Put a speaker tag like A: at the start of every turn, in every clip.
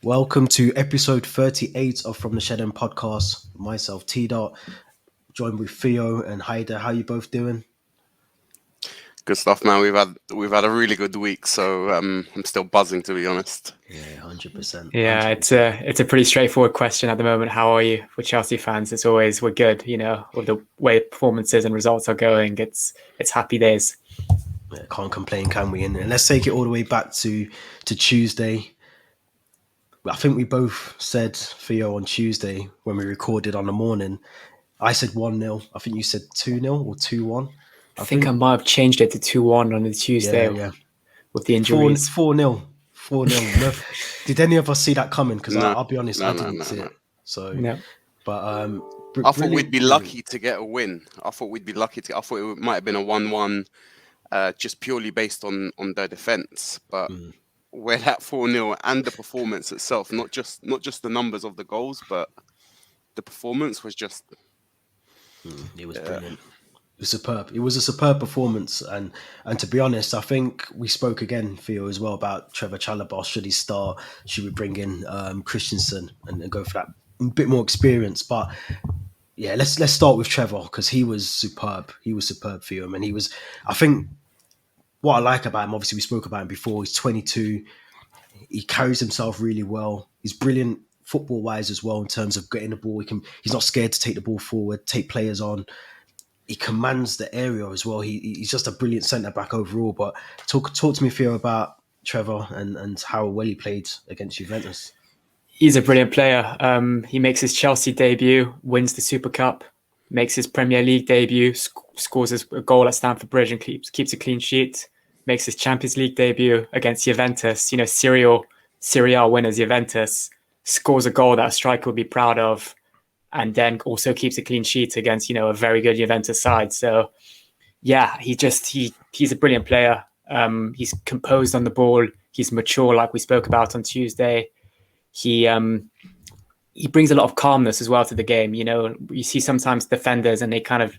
A: Welcome to episode 38 of From the Shed End podcast. Myself, T Dot, joined with Theo and Haida. How you both doing?
B: Good stuff, man. We've had a really good week, so I'm still buzzing, to be honest.
A: Yeah, 100%.
C: Yeah, it's a pretty straightforward question at the moment. How are you? For Chelsea fans, it's always we're good. With the way performances and results are going, it's happy days.
A: Yeah, can't complain, can we? And let's take it all the way back to Tuesday. I think we both said, Theo, on Tuesday when we recorded on the morning, I said 1-0. I think you said 2-0 or 2-1.
C: I think I might have changed it to 2-1 on the Tuesday with the injuries.
A: 4-0. 4-0. No, did any of us see that coming? Because
B: No.
A: I'll be honest, I didn't see it. So, but
B: I thought we'd be lucky to get a win. I thought it might have been a 1-1, just purely based on their defense. But we're at 4-0 and the performance itself, not just the numbers of the goals, but the performance was just.
A: It was brilliant. It was superb. It was a superb performance, and to be honest, I think we spoke again, Theo, as well about Trevor Chalobah. Should he start? Should we bring in Christensen and go for that bit more experience? But yeah, let's start with Trevor because he was superb. He was superb, Theo, and he was. I think what I like about him, obviously we spoke about him before. He's 22. He carries himself really well. He's brilliant football-wise as well in terms of getting the ball. He's not scared to take the ball forward, take players on. He commands the area as well. He's just a brilliant centre-back overall. But talk to me, Theo, about Trevor and how well he played against Juventus.
C: He's a brilliant player. He makes his Chelsea debut, wins the Super Cup, makes his Premier League debut, scores a goal at Stamford Bridge and keeps a clean sheet, makes his Champions League debut against Juventus, Serie A winners Juventus, scores a goal that a striker would be proud of, and then also keeps a clean sheet against, a very good Juventus side. So, yeah, he's a brilliant player. He's composed on the ball. He's mature, like we spoke about on Tuesday. He brings a lot of calmness as well to the game. You see sometimes defenders and they kind of,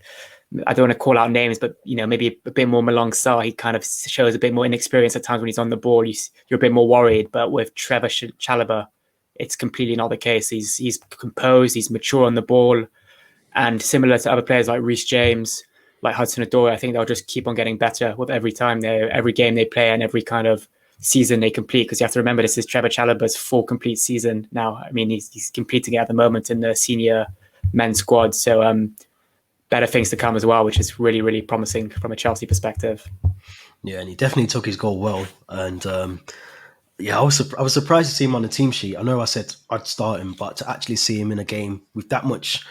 C: I don't want to call out names, but maybe a bit more Malong Sarr, he kind of shows a bit more inexperience at times when he's on the ball. You're a bit more worried, but with Trevor Chalobah, it's completely not the case. He's composed, he's mature on the ball, and similar to other players like Reece James, like Hudson-Odoi, I think they'll just keep on getting better with every game they play and every kind of season they complete. Because you have to remember, this is Trevor Chalobah's full complete season now. I mean, he's completing it at the moment in the senior men's squad. So better things to come as well, which is really, really promising from a Chelsea perspective.
A: Yeah, and he definitely took his goal well, and I was surprised to see him on the team sheet. I know I said I'd start him, but to actually see him in a game with that much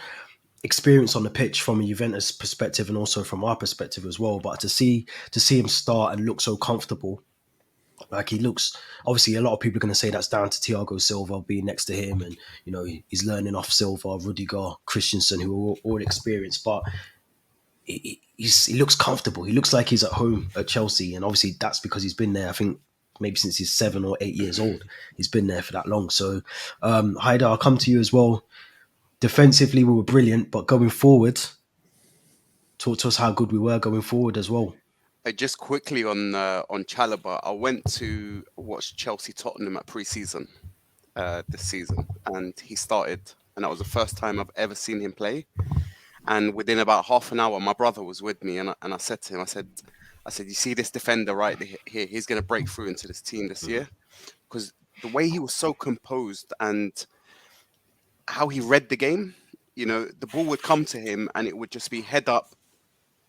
A: experience on the pitch from a Juventus perspective and also from our perspective as well, but to see him start and look so comfortable, like he looks. Obviously, a lot of people are going to say that's down to Thiago Silva being next to him, and he's learning off Silva, Rudiger, Christensen, who are all experienced, but he looks comfortable. He looks like he's at home at Chelsea, and obviously that's because he's been there. I think maybe since he's 7 or 8 years old. He's been there for that long. So, Haida, I'll come to you as well. Defensively, we were brilliant, but going forward, talk to us how good we were going forward as well.
B: Just quickly on Chalobah, I went to watch Chelsea Tottenham at pre-season this season, and he started, and that was the first time I've ever seen him play. And within about half an hour, my brother was with me, and I said to him, I said, you see this defender right here? He's going to break through into this team this year, because the way he was so composed and how he read the game, the ball would come to him and it would just be head up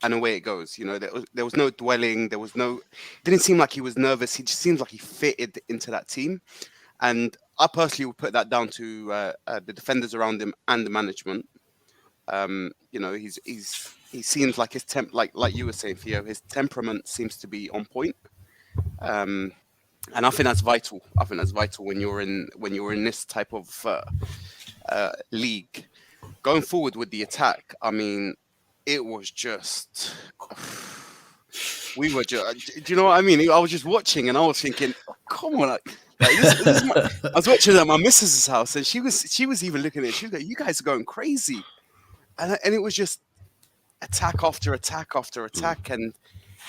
B: and away it goes. There was no dwelling. Didn't seem like he was nervous. He just seems like he fitted into that team. And I personally would put that down to the defenders around him and the management. He seems like his like you were saying, Theo, his temperament seems to be on point. And I think that's vital. When you're in this type of league. Going forward with the attack, I mean, it was just. Do you know what I mean? I was just watching and I was thinking, oh, come on. I was watching at my missus's house and she was even looking at it. She was like, you guys are going crazy. And it was just attack after attack after attack. And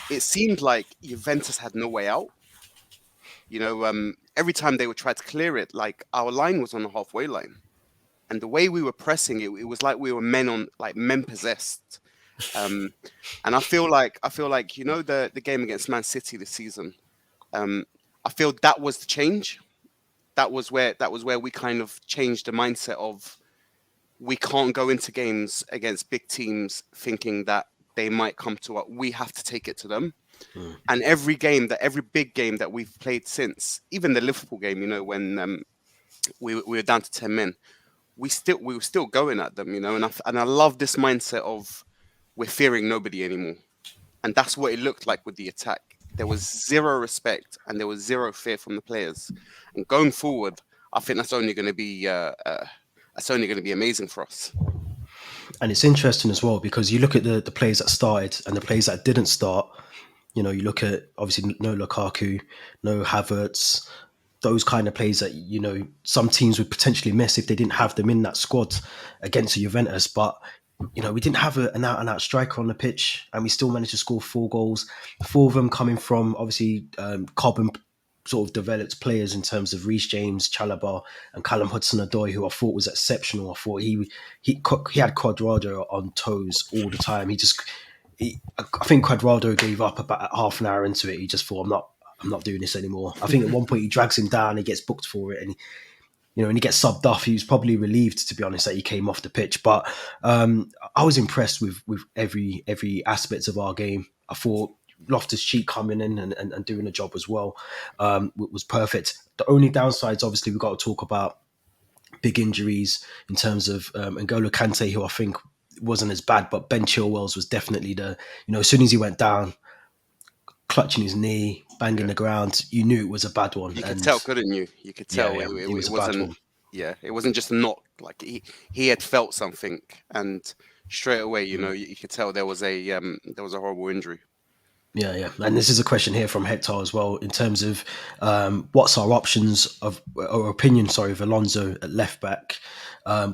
B: it seemed like Juventus had no way out. Every time they would try to clear it, like our line was on the halfway line, and the way we were pressing it, it was like we were men possessed. And I feel like the game against Man City this season. I feel that was the change. That was where we kind of changed the mindset of we can't go into games against big teams thinking that they might come to us. We have to take it to them. And every big game that we've played since, even the Liverpool game, when we were down to 10 men, we were still going at them, and I love this mindset of we're fearing nobody anymore. And that's what it looked like with the attack. There was zero respect and there was zero fear from the players. And going forward, I think that's only going to be amazing for us.
A: And it's interesting as well because you look at the players that started and the players that didn't start. You look at obviously no Lukaku, no Havertz, those kind of players that some teams would potentially miss if they didn't have them in that squad against Juventus. But we didn't have an out and out striker on the pitch, and we still managed to score 4 goals. 4 of them coming from obviously Cobham sort of developed players in terms of Reece James, Chalobah, and Callum Hudson-Odoi, who I thought was exceptional. I thought he had Cuadrado on toes all the time. I think Cuadrado gave up about half an hour into it. He just thought, I'm not doing this anymore. I think at one point he drags him down, he gets booked for it, and he gets subbed off. He was probably relieved, to be honest, that he came off the pitch. But I was impressed with every aspect of our game. I thought Loftus-Cheek coming in and doing a job as well was perfect. The only downsides, obviously, we've got to talk about big injuries in terms of N'Golo Kante, who I think wasn't as bad, but Ben Chilwell's was definitely as soon as he went down, clutching his knee, banging the ground, you knew it was a bad one.
B: You could tell, couldn't you? You could tell it
A: was a bad one.
B: Yeah, it wasn't just a knock. Like he had felt something, and straight away, you could tell there was a horrible injury.
A: Yeah. And this is a question here from Hector as well, in terms of what's our options of Alonso at left back.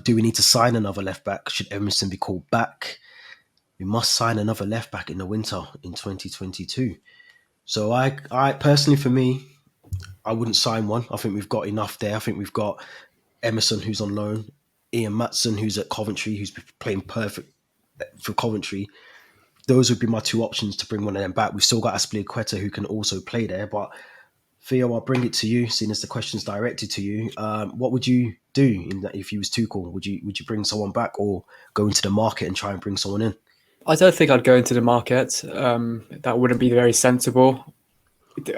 A: Do we need to sign another left back? Should Emerson be called back? We must sign another left back in the winter in 2022. So I personally, for me, I wouldn't sign one. I think we've got enough there. I think we've got Emerson, who's on loan, Ian Matson, who's at Coventry, who's playing perfect for Coventry. Those would be my 2 options to bring one of them back. We've still got Azpilicueta, who can also play there. But Theo, I'll bring it to you, seeing as the question's directed to you. What would you do if you was Tuchel? Would you bring someone back or go into the market and try and bring someone in?
C: I don't think I'd go into the market. That wouldn't be very sensible.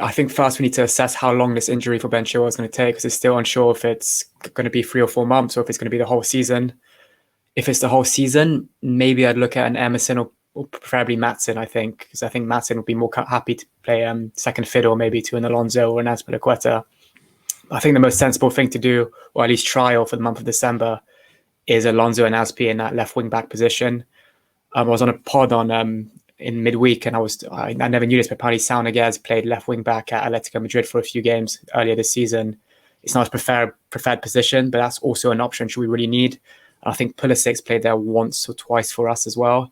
C: I think first we need to assess how long this injury for Ben Chilwell is going to take, because it's still unsure if it's going to be 3 or 4 months or if it's going to be the whole season. If it's the whole season, maybe I'd look at an Emerson or preferably Matson, I think, because I think Matson would be more happy to play second fiddle maybe to an Alonso or an Azpilicueta. I think the most sensible thing to do, or at least trial for the month of December, is Alonso and Azpi in that left wing back position. I was on a pod in midweek, and I never knew this, but apparently Sao Niguez played left wing back at Atletico Madrid for a few games earlier this season. It's not his preferred position, but that's also an option should we really need. I think Pulisic's played there once or twice for us as well.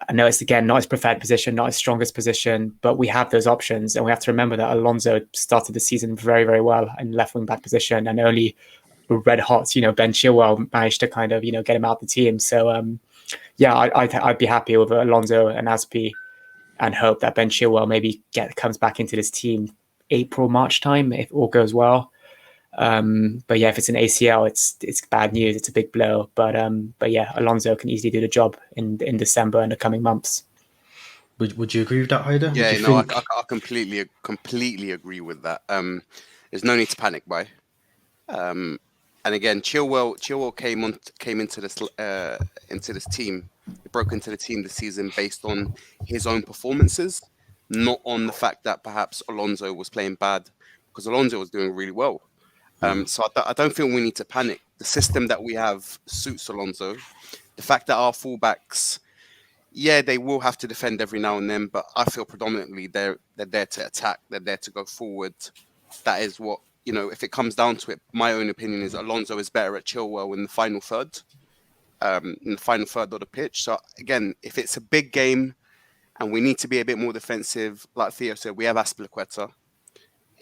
C: I know it's, again, not his preferred position, not his strongest position, but we have those options. And we have to remember that Alonso started the season very, very well in left wing back position, and only red hot, Ben Chilwell managed to kind of, get him out the team. So, I'd be happy with Alonso and Azpi and hope that Ben Chilwell maybe comes back into this team April, March time, if all goes well. But yeah, if it's an ACL, it's bad news. It's a big blow. But yeah, Alonso can easily do the job in December and the coming months.
A: Would you agree with that, Haida?
B: Yeah, I completely agree with that. There's no need to panic, by. And again, Chilwell came into this team. He broke into the team this season based on his own performances, not on the fact that perhaps Alonso was playing bad, because Alonso was doing really well. So I don't think we need to panic. The system that we have suits Alonso. The fact that our fullbacks, they will have to defend every now and then, but I feel predominantly they're there to attack. They're there to go forward. That is what, if it comes down to it, my own opinion is Alonso is better at Chilwell in the final third of the pitch. So again, if it's a big game and we need to be a bit more defensive, like Theo said, we have Azpilicueta.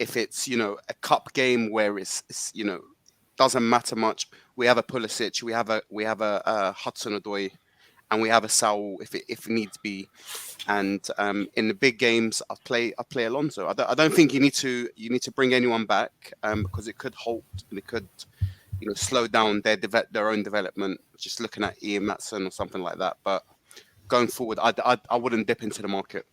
B: If it's, a cup game where it's doesn't matter much. We have a Pulisic, we have a Hudson-Odoi, and we have a Saul if it needs be. And in the big games, I play Alonso. I don't think you need to bring anyone back, because it could halt and it could slow down their own development. Just looking at Ian Matson or something like that. But going forward, I wouldn't dip into the market.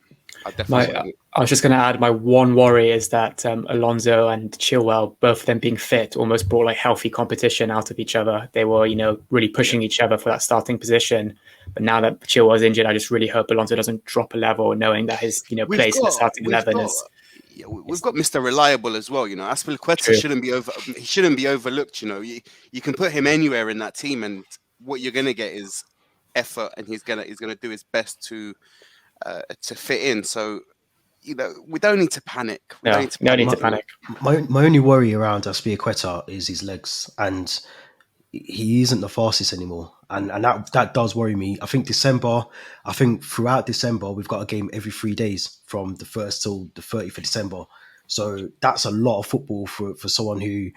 B: I definitely wouldn't.
C: I was just going to add, my one worry is that Alonso and Chilwell, both of them being fit, almost brought like healthy competition out of each other. They were, really pushing each other for that starting position. But now that Chilwell's injured, I just really hope Alonso doesn't drop a level, knowing that his, place in the starting 11 is
B: We've got Mr. Reliable as well. Aspilicueta
C: true.
B: he shouldn't be overlooked. You can put him anywhere in that team, and what you're gonna get is effort, and he's gonna do his best to fit in. So we don't need to panic. We don't need to
C: No need
B: panic.
C: to panic.
A: My only worry around Aspilicueta is his legs, and he isn't the fastest anymore, and that does worry me. I think throughout December we've got a game every 3 days from the 1st till the 30th of December. So that's a lot of football for someone who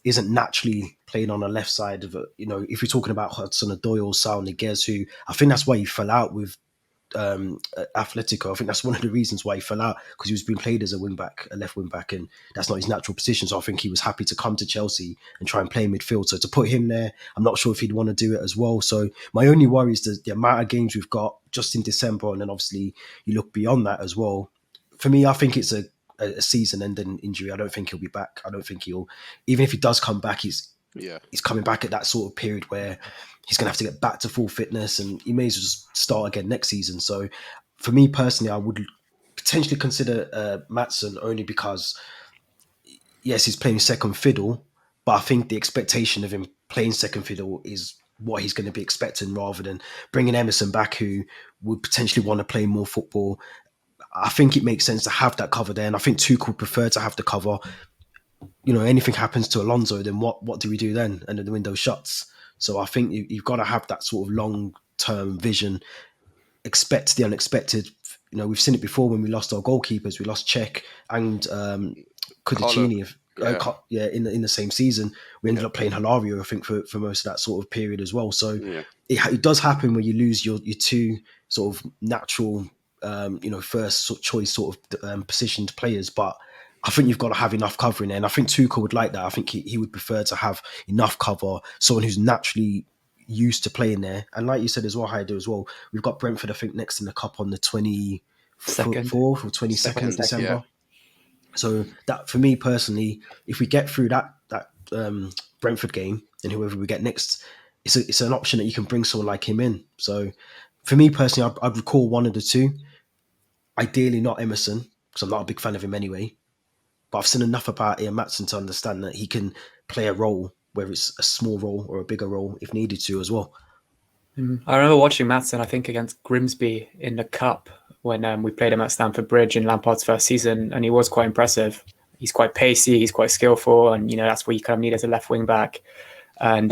A: isn't naturally playing on the left side of it. If you're talking about Hudson-Odoi or Saul Niguez, who I think that's why he fell out with Atletico. I think that's one of the reasons why he fell out, because he was being played as a left wing back, and that's not his natural position. So I think he was happy to come to Chelsea and try and play midfield. So to put him there, I'm not sure if he'd want to do it as well. So my only worry is the amount of games we've got just in December, and then obviously you look beyond that as well. For me, I think it's a season-ending injury. I don't think he'll be back. I don't think even if he does come back, he's coming back at that sort of period where he's going to have to get back to full fitness, and he may as well just start again next season. So for me personally, I would potentially consider Matson, only because, yes, he's playing second fiddle, but I think the expectation of him playing second fiddle is what he's going to be expecting, rather than bringing Emerson back, who would potentially want to play more football. I think it makes sense to have that cover there, and I think Tuchel would prefer to have the cover. Anything happens to Alonso, then what do we do then? And then the window shuts. So I think you've got to have that sort of long-term vision, expect the unexpected. We've seen it before when we lost our goalkeepers. We lost Cech and Cudicini. In the same season. We ended up playing Hilario, I think, for most of that sort of period as well. So it does happen when you lose your two sort of natural, first choice sort of positioned players. But I think you've got to have enough cover in there. And I think Tuchel would like that. I think he would prefer to have enough cover, someone who's naturally used to playing there. And like you said as well, Haider as well, we've got Brentford, I think, next in the cup on the 24th or 22nd of December.
B: Yeah.
A: So that, for me personally, if we get through that Brentford game, and whoever we get next, it's an option that you can bring someone like him in. So for me personally, I'd recall one of the two. Ideally not Emerson, because I'm not a big fan of him anyway. But I've seen enough about Ian Matson to understand that he can play a role, whether it's a small role or a bigger role, if needed to as well.
C: I remember watching Matson, I think, against Grimsby in the Cup when we played him at Stamford Bridge in Lampard's first season, and he was quite impressive. He's quite pacey, he's quite skillful, and that's what you kind of need as a left wing back. And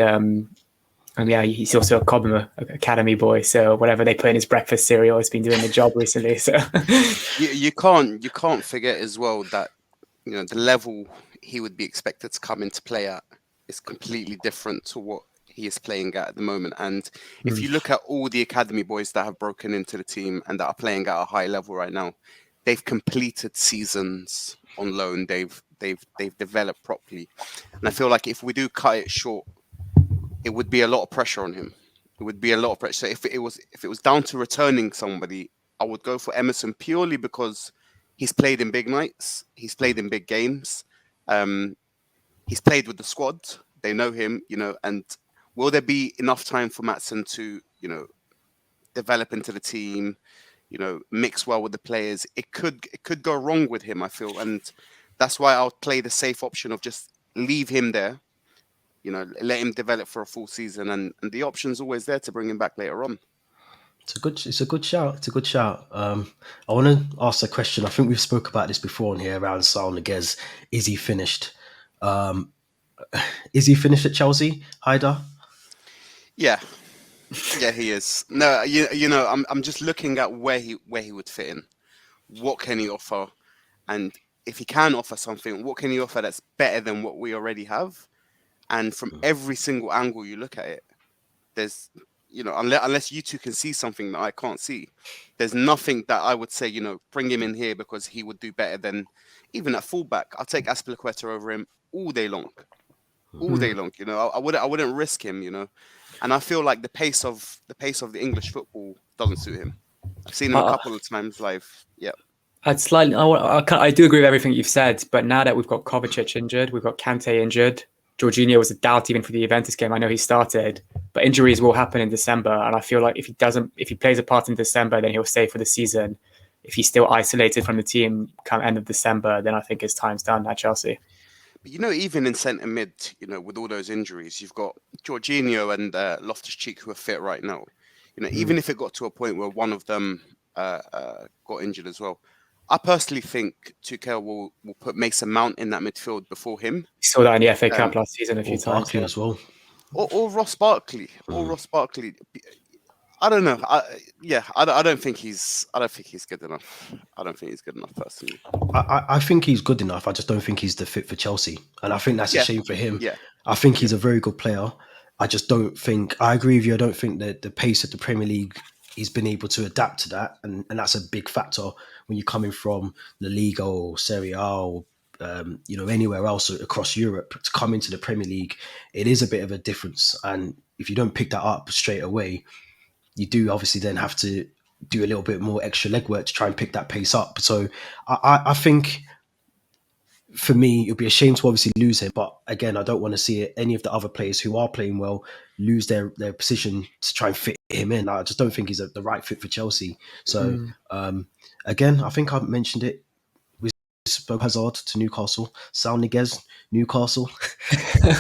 C: he's also a Cobham Academy boy, so whatever they put in his breakfast cereal has been doing the job recently. So
B: you can't forget as well that the level he would be expected to come into play at is completely different to what he is playing at the moment. And if you look at all the academy boys that have broken into the team and that are playing at a high level right now, they've completed seasons on loan. They've developed properly, and I feel like if we do cut it short, it would be a lot of pressure on him. It would be a lot of pressure. So if it was down to returning somebody, I would go for Emerson, purely because he's played in big nights. He's played in big games. He's played with the squad. They know him, and will there be enough time for Matson to, develop into the team, mix well with the players? It could go wrong with him, I feel. And that's why I'll play the safe option of just leave him there, let him develop for a full season. And the option's always there to bring him back later on.
A: It's a good shout. I want to ask a question. I think we've spoke about this before on here around Saul Niguez. Is he finished? Is he finished at Chelsea, Haider?
B: Yeah, he is. No, I'm just looking at where he would fit in. What can he offer? And if he can offer something, what can he offer that's better than what we already have? And from every single angle you look at it, there's, unless you two can see something that I can't see, there's nothing that I would say, bring him in here because he would do better than even at fullback. I'll take Aspilicueta over him all day long, all day long. I wouldn't risk him. And I feel like the pace of the English football doesn't suit him. I've seen him a couple of times live. Yeah.
C: I do agree with everything you've said, but now that we've got Kovacic injured, we've got Kante injured, Jorginho was a doubt even for the Juventus game. I know he started, but injuries will happen in December, and I feel like if he plays a part in December, then he'll stay for the season. If he's still isolated from the team come end of December, then I think his time's done at Chelsea.
B: But even in centre mid, with all those injuries, you've got Jorginho and Loftus-Cheek who are fit right now. Even if it got to a point where one of them got injured as well, I personally think Tuchel will put Mason Mount in that midfield before him.
C: You saw that in the FA Cup last season a few times.
A: Barkley as well.
B: Or Ross Barkley. I don't know. I don't think he's good enough. I don't think he's good enough personally.
A: I think he's good enough. I just don't think he's the fit for Chelsea, and I think that's a shame for him.
B: Yeah.
A: I think he's a very good player. I just don't think. I agree with you. I don't think that the pace of the Premier League, he's been able to adapt to that, and that's a big factor when you're coming from La Liga or Serie A or anywhere else across Europe to come into the Premier League. It is a bit of a difference, and if you don't pick that up straight away, you do obviously then have to do a little bit more extra legwork to try and pick that pace up. So I think for me, it'll be a shame to obviously lose him. But again, I don't want to see any of the other players who are playing well lose their position to try and fit him in. I just don't think he's the right fit for Chelsea. So again, I think I mentioned it. We spoke Hazard to Newcastle. Sal Niguez, Newcastle.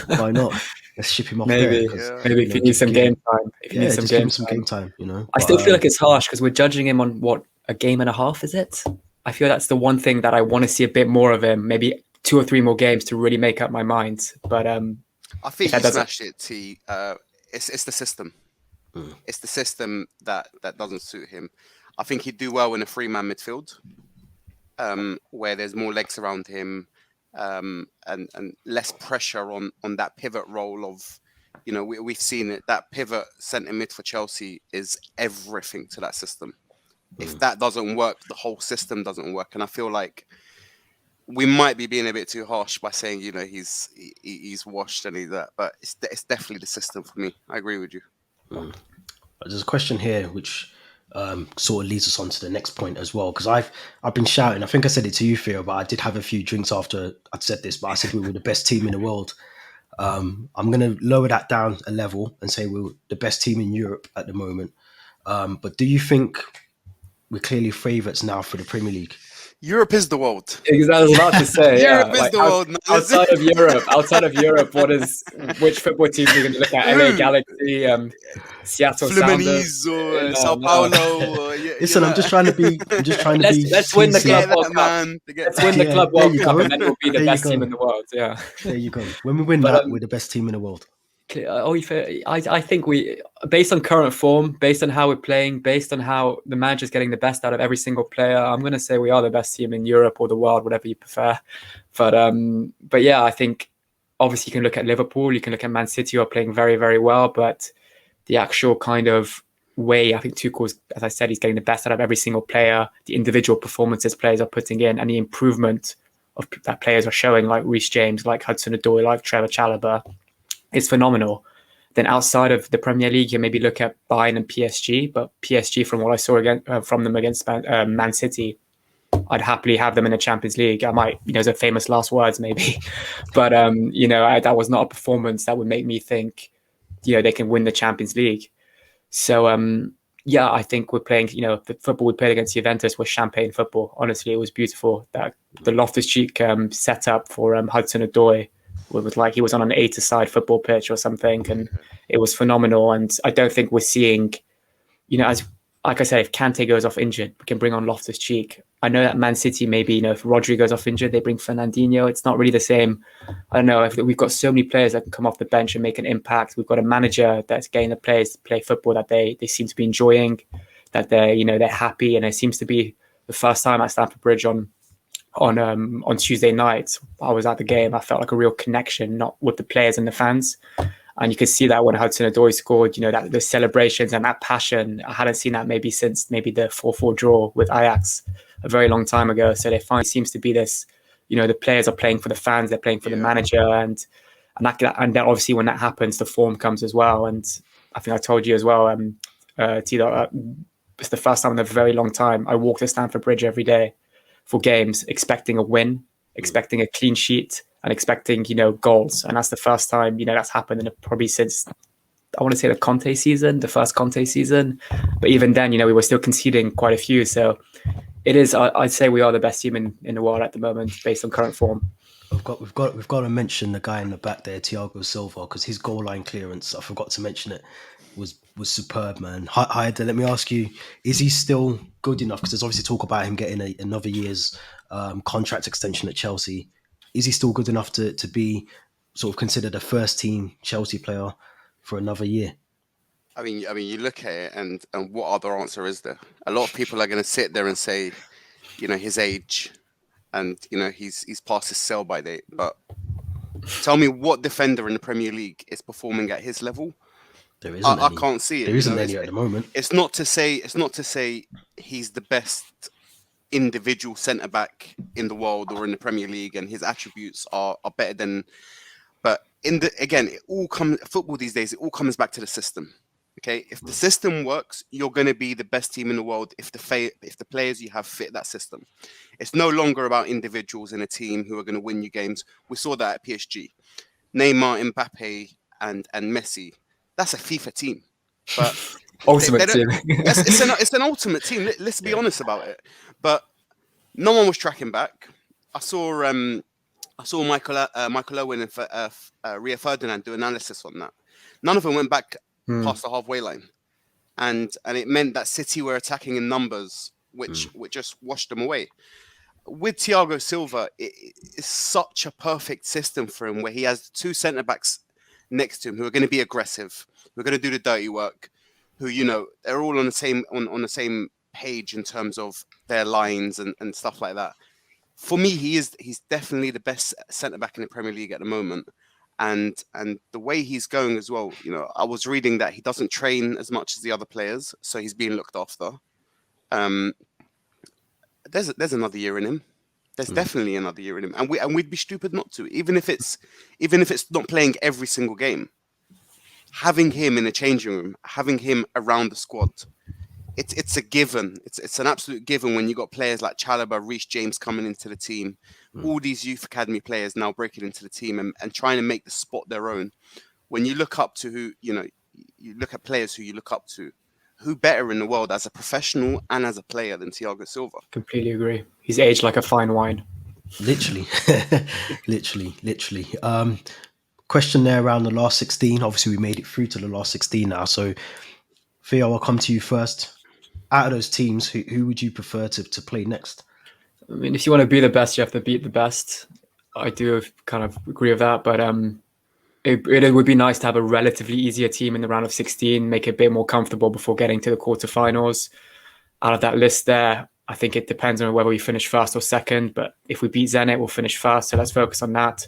A: Why not? Let's ship him off
C: maybe if you need some game time. If you need some game
A: time,
C: I still feel like it's harsh because we're judging him on a game and a half, is it? I feel that's the one thing that I want to see a bit more of him, maybe 2 or 3 more games to really make up my mind. But
B: I think he smashed it, T. It's the system. It's the system that doesn't suit him. I think he'd do well in a 3-man midfield, where there's more legs around him. And less pressure on that pivot role of, we've seen it. That pivot centre mid for Chelsea is everything to that system. If that doesn't work, the whole system doesn't work. And I feel like we might be being a bit too harsh by saying, he's washed and he's that, but it's definitely the system for me. I agree with you.
A: There's a question here which sort of leads us on to the next point as well, because I've been shouting. I think I said it to you, Theo, but I did have a few drinks after I'd said this. But I said we were the best team in the world. I'm going to lower that down a level and say we're the best team in Europe at the moment. But do you think we're clearly favourites now for the Premier League?
B: Europe is the world.
C: Exactly, I was about to say.
B: Europe is the world.
C: Outside of Europe, which football teams are you going to look at? LA Galaxy, Seattle
B: Fluminense,
C: Sounders,
B: or Sao Paulo.
A: Listen, I'm just trying to be.
C: Let's win the Club World Cup. Let's win the Club World Cup, and then we'll be the best team in the world. Yeah.
A: There you go. When we win that, we're the best team in the world.
C: I think we, based on current form, based on how we're playing, based on how the manager's getting the best out of every single player, I'm going to say we are the best team in Europe or the world, whatever you prefer. But yeah, I think obviously you can look at Liverpool, you can look at Man City, who are playing very, very well, but the actual kind of way, I think Tuchel's, as I said, he's getting the best out of every single player, the individual performances players are putting in, and the improvement of that players are showing, like Reece James, like Hudson-Odoi, like Trevor Chalobah, is phenomenal. Then outside of the Premier League, you maybe look at Bayern and PSG, but PSG, from what I saw from them against Man City, I'd happily have them in the Champions League. I might, those are famous last words maybe, but that was not a performance that would make me think, they can win the Champions League. So I think we're playing, the football we played against Juventus was champagne football. Honestly, it was beautiful. That the Loftus-Cheek set up for Hudson-Odoi was like he was on an 8-a-side football pitch or something, and it was phenomenal. And I don't think we're seeing, as like I said, if Kante goes off injured, we can bring on Loftus-Cheek. I know that Man City maybe, if Rodri goes off injured, they bring Fernandinho. It's not really the same. I don't know. If we've got so many players that can come off the bench and make an impact. We've got a manager that's getting the players to play football that they seem to be enjoying, that they're happy, and it seems to be the first time at Stamford Bridge on on Tuesday night. I was at the game. I felt like a real connection, not with the players and the fans. And you could see that when Hudson-Odoi scored, that the celebrations and that passion. I hadn't seen that maybe since maybe the 4-4 draw with Ajax a very long time ago. So there finally seems to be this, the players are playing for the fans, they're playing for the manager, and then obviously when that happens, the form comes as well. And I think I told you as well, Tito, it's the first time in a very long time I walk to Stamford Bridge every day for games, expecting a win, expecting a clean sheet, and expecting, goals. And that's the first time, that's happened in probably since, I want to say the first Conte season. But even then, we were still conceding quite a few. So it is, I'd say we are the best team in the world at the moment based on current form.
A: We've got to mention the guy in the back there, Thiago Silva, because his goal line clearance, I forgot to mention it, was superb, man. Hyder, let me ask you, is he still good enough? Because there's obviously talk about him getting another year's contract extension at Chelsea. Is he still good enough to be sort of considered a first team Chelsea player for another year?
B: I mean, you look at it, and what other answer is there? A lot of people are going to sit there and say, his age, and he's past his sell-by date. But tell me, what defender in the Premier League is performing at his level?
A: There isn't
B: I
A: any.
B: can't see it.
A: There isn't any at the moment.
B: It's not to say he's the best individual centre back in the world or in the Premier League, and his attributes are better than. But football these days, it all comes back to the system. Okay, if the system works, you're going to be the best team in the world if the players you have fit that system. It's no longer about individuals in a team who are going to win you games. We saw that at PSG. Neymar, Mbappe, and Messi. That's a FIFA team. But
C: ultimate team.
B: It's an ultimate team. Let's be honest about it. But no one was tracking back. I saw Michael Owen and Rio Ferdinand do analysis on that. None of them went back past the halfway line, and it meant that City were attacking in numbers, which just washed them away. With Thiago Silva, it's such a perfect system for him, where he has two centre backs next to him who are going to be aggressive, who are going to do the dirty work, who they're all on the same page in terms of their lines and stuff like that. For me, he's definitely the best centre back in the Premier League at the moment. And the way he's going as well, I was reading that he doesn't train as much as the other players, so he's being looked after. There's another year in him. There's definitely another year in him, and we'd be stupid not to, even if it's not playing every single game. Having him in the changing room, having him around the squad, it's a given. It's an absolute given when you got players like Chalobah, Reece James coming into the team, all these youth academy players now breaking into the team and trying to make the spot their own. When you look up to who, you look at players who you look up to, who better in the world as a professional and as a player than Thiago Silva?
C: Completely agree. He's aged like a fine wine.
A: Literally. Literally. Question there around the last 16. Obviously, we made it through to the last 16 now. So, Theo, I'll come to you first. Out of those teams, who would you prefer to play next?
C: I mean, if you want to be the best, you have to beat the best. I do kind of agree with that, but it would be nice to have a relatively easier team in the round of 16, make it a bit more comfortable before getting to the quarterfinals. Out of that list there, I think it depends on whether we finish first or second, but if we beat Zenit, we'll finish first, so let's focus on that.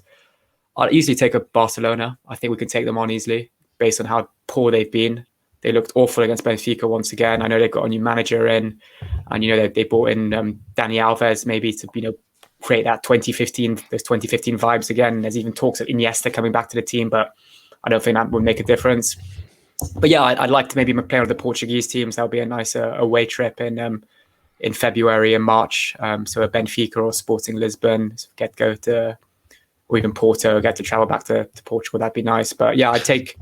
C: I'll easily take a Barcelona. I think we can take them on easily based on how poor they've been. They looked awful against Benfica once again. I know they've got a new manager in, and they brought in Dani Alves maybe to create that 2015 vibes again. There's even talks of Iniesta coming back to the team, but I don't think that would make a difference. But yeah, I'd like to maybe play with the Portuguese teams. That would be a nice away trip in February and March. So a Benfica or Sporting Lisbon, go to. Or even Porto, get to travel back to Portugal. That'd be nice. But yeah, I'd take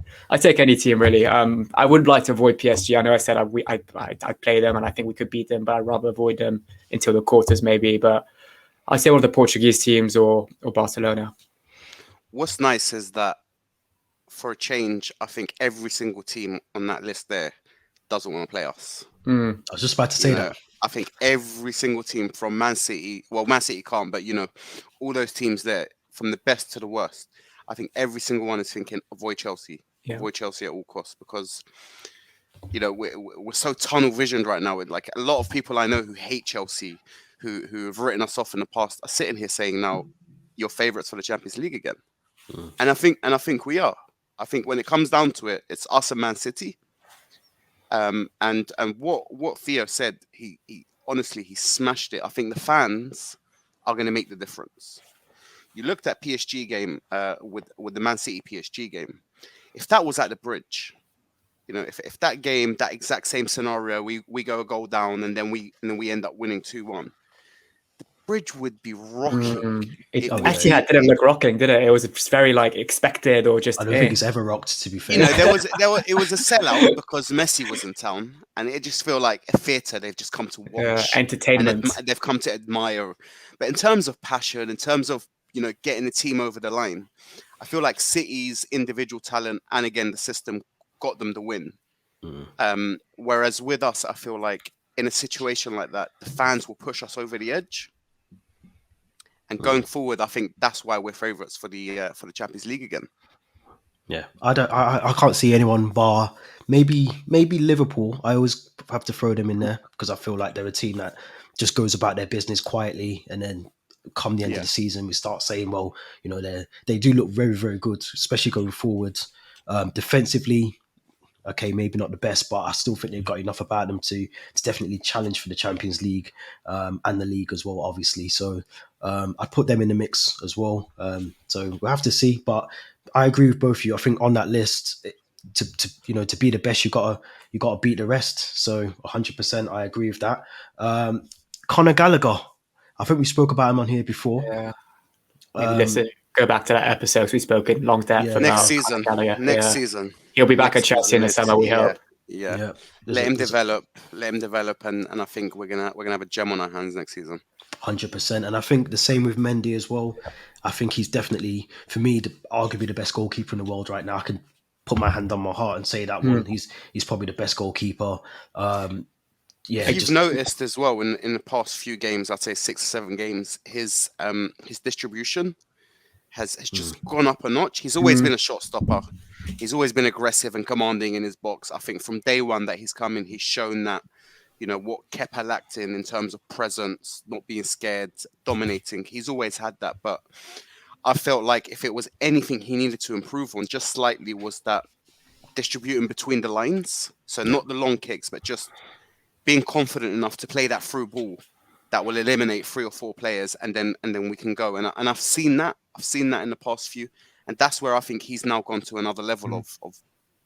C: any team really. I would like to avoid PSG. I know I said I'd play them and I think we could beat them, but I'd rather avoid them until the quarters maybe. But I'd say one of the Portuguese teams or Barcelona.
B: What's nice is that for a change, I think every single team on that list there doesn't want to play us.
A: I was just about to say that.
B: I think every single team from Man City can't, but all those teams there, from the best to the worst, I think every single one is thinking avoid Chelsea, avoid Chelsea at all costs, because we're so tunnel visioned right now. With like a lot of people I know who hate Chelsea, who have written us off in the past are sitting here saying now you're favourites for the Champions League again. And I think we are. I think when it comes down to it, it's us and Man City. And what Theo said, he honestly he smashed it. I think the fans are going to make the difference. You looked at PSG game with the Man City PSG game. If that was at the Bridge, you know, if that game, that exact same scenario, we go a goal down and then we end up winning 2-1, the Bridge would be rocking.
C: It
B: would
C: actually
B: be-
C: didn't look rocking, did it? It was very like expected or just.
A: I don't think it's ever rocked, to be fair.
B: You know, it was a sellout because Messi was in town, and it just feel like a theatre they've just come to watch,
C: entertainment.
B: and they've come to admire. But in terms of passion, in terms of, you know, getting the team over the line, I feel like City's individual talent and again the system got them the win. Whereas with us, I feel like in a situation like that, the fans will push us over the edge. And going forward, I think that's why we're favourites for the Champions League again.
A: Yeah, I can't see anyone bar maybe Liverpool. I always have to throw them in there because I feel like they're a team that just goes about their business quietly, and then come the end of the season, we start saying, well, you know, they do look very, very good, especially going forward. Defensively, okay, maybe not the best, but I still think they've got enough about them to definitely challenge for the Champions League and the league as well, obviously. So I'd put them in the mix as well. So we'll have to see. But I agree with both of you. I think on that list, to be the best, you gotta beat the rest. So 100%, I agree with that. Conor Gallagher, I think we spoke about him on here before.
C: Yeah. Listen, go back to that episode. We spoke in long depth about
B: next season. Next season,
C: he'll be back at Chelsea in the summer. We hope.
B: Yeah. Let him develop, and I think we're gonna have a gem on our hands next season.
A: 100%, and I think the same with Mendy as well. I think he's definitely, for me, arguably the best goalkeeper in the world right now. I can put my hand on my heart and say that one. He's probably the best goalkeeper.
B: If you've noticed as well in the past few games, I'd say 6 or 7 games, his distribution has just gone up a notch. He's always been a shot stopper. He's always been aggressive and commanding in his box. I think from day one that he's come in, he's shown that, you know, what Kepa lacked in terms of presence, not being scared, dominating. He's always had that. But I felt like if it was anything he needed to improve on just slightly was that distributing between the lines. So not the long kicks, but just being confident enough to play that through ball that will eliminate 3 or 4 players, and then we can go. And I've seen that. I've seen that in the past few, and that's where I think he's now gone to another level of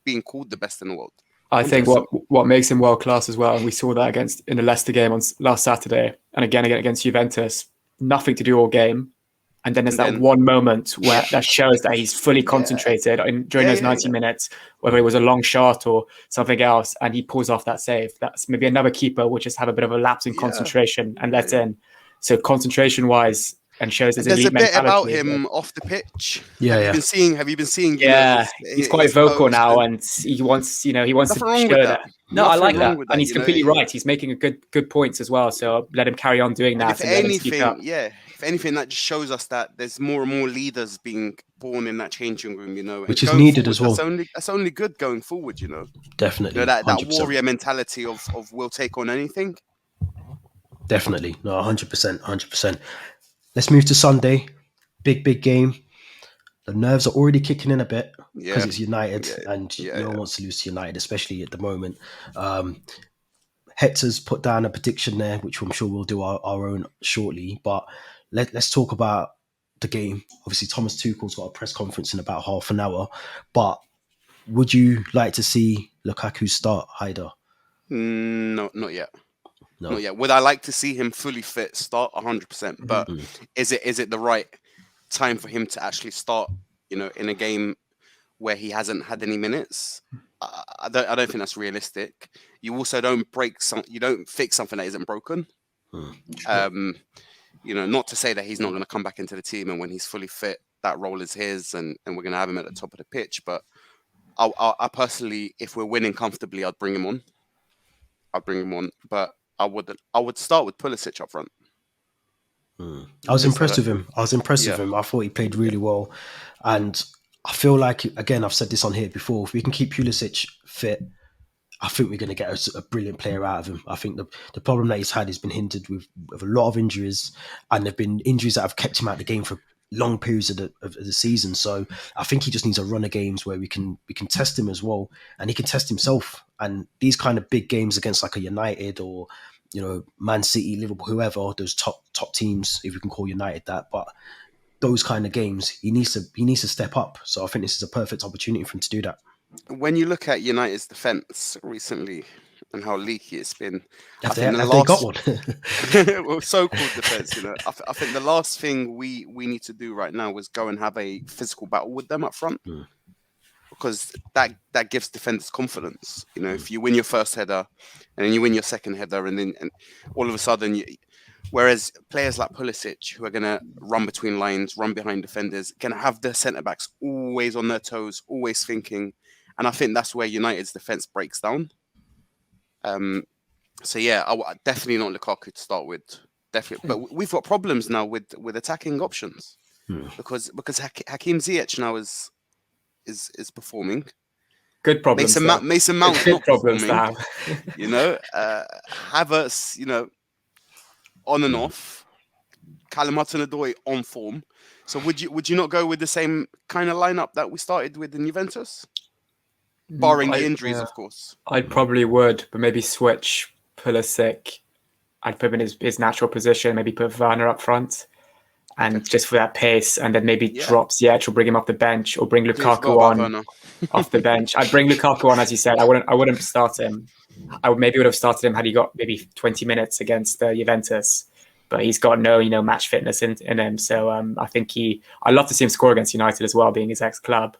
B: being called the best in the world.
C: I think what makes him world class as well, and we saw that in the Leicester game on last Saturday, and again against Juventus. Nothing to do all game, and then there's that one moment where that shows that he's fully concentrated during those 90 minutes, whether it was a long shot or something else, and he pulls off that save. That's maybe another keeper will just have a bit of a lapse in concentration and let in. So concentration-wise, and shows his elite mentality.
B: There's a bit about him off the pitch. Have you been seeing?
C: Yeah, he's quite vocal now, and he wants to show that. No, I like that, and he's completely right. He's making a good points as well. So let him carry on doing that.
B: If anything, that just shows us that there's more and more leaders being born in that changing room. You know,
A: which is needed as well.
B: That's only good going forward. You know,
A: definitely.
B: You know, that warrior mentality of we'll take on anything.
A: Definitely, no, 100%. Let's move to Sunday. Big game. The nerves are already kicking in a bit because it's United, and no one wants to lose to United, especially at the moment. Hector's put down a prediction there, which I'm sure we'll do our own shortly. But let's talk about the game. Obviously, Thomas Tuchel's got a press conference in about half an hour. But would you like to see Lukaku start, Haider?
B: No, not yet.
A: No.
B: Not yet. Would I like to see him fully fit start 100%? But is it the right time for him to actually start, you know, in a game where he hasn't had any minutes? I don't think that's realistic. You also don't fix something that isn't broken. You know, not to say that he's not going to come back into the team, and when he's fully fit, that role is his, and we're going to have him at the top of the pitch. But I personally, if we're winning comfortably, I'd bring him on. But I would start with Pulisic up front.
A: I was impressed with him. I thought he played really well. And I feel like, again, I've said this on here before, if we can keep Pulisic fit, I think we're going to get a brilliant player out of him. I think the problem that he's had has been hindered with a lot of injuries, and there've been injuries that have kept him out of the game for long periods of the season. So I think he just needs a run of games where we can test him as well, and he can test himself. And these kind of big games against like a United or Man City, Liverpool, whoever, those top teams, if we can call United that, but those kind of games, he needs to step up. So I think this is a perfect opportunity for him to do that.
B: When you look at United's defense recently and how leaky it's been,
A: Have they got one?
B: well, so-called defense, I think the last thing we need to do right now is go and have a physical battle with them up front, because that gives defenders confidence. If you win your first header and then you win your second header, and all of a sudden whereas players like Pulisic, who are going to run between lines, run behind defenders, going to have their centre-backs always on their toes, always thinking. And I think that's where United's defence breaks down. So yeah, definitely not Lukaku to start with. Definitely. But we've got problems now with attacking options. Because Hakim Ziyech now is performing.
C: Good problems.
B: Mason Mount's not
C: problems
B: performing.
C: to
B: have. Havertz, on and off. Callum Hudson-Odoi on form. So would you not go with the same kind of lineup that we started with in Juventus? Barring the injuries, of course.
C: I probably would, but maybe switch Pulisic. I'd put him in his natural position, maybe put Werner up front, and just for that pace, and then maybe drop Ziyech or bring him off the bench, or bring Lukaku on off the bench. I'd bring Lukaku on, as you said. I wouldn't start him. I would have started him had he got maybe 20 minutes against Juventus, but he's got no match fitness in him. So I think I'd love to see him score against United as well, being his ex-club.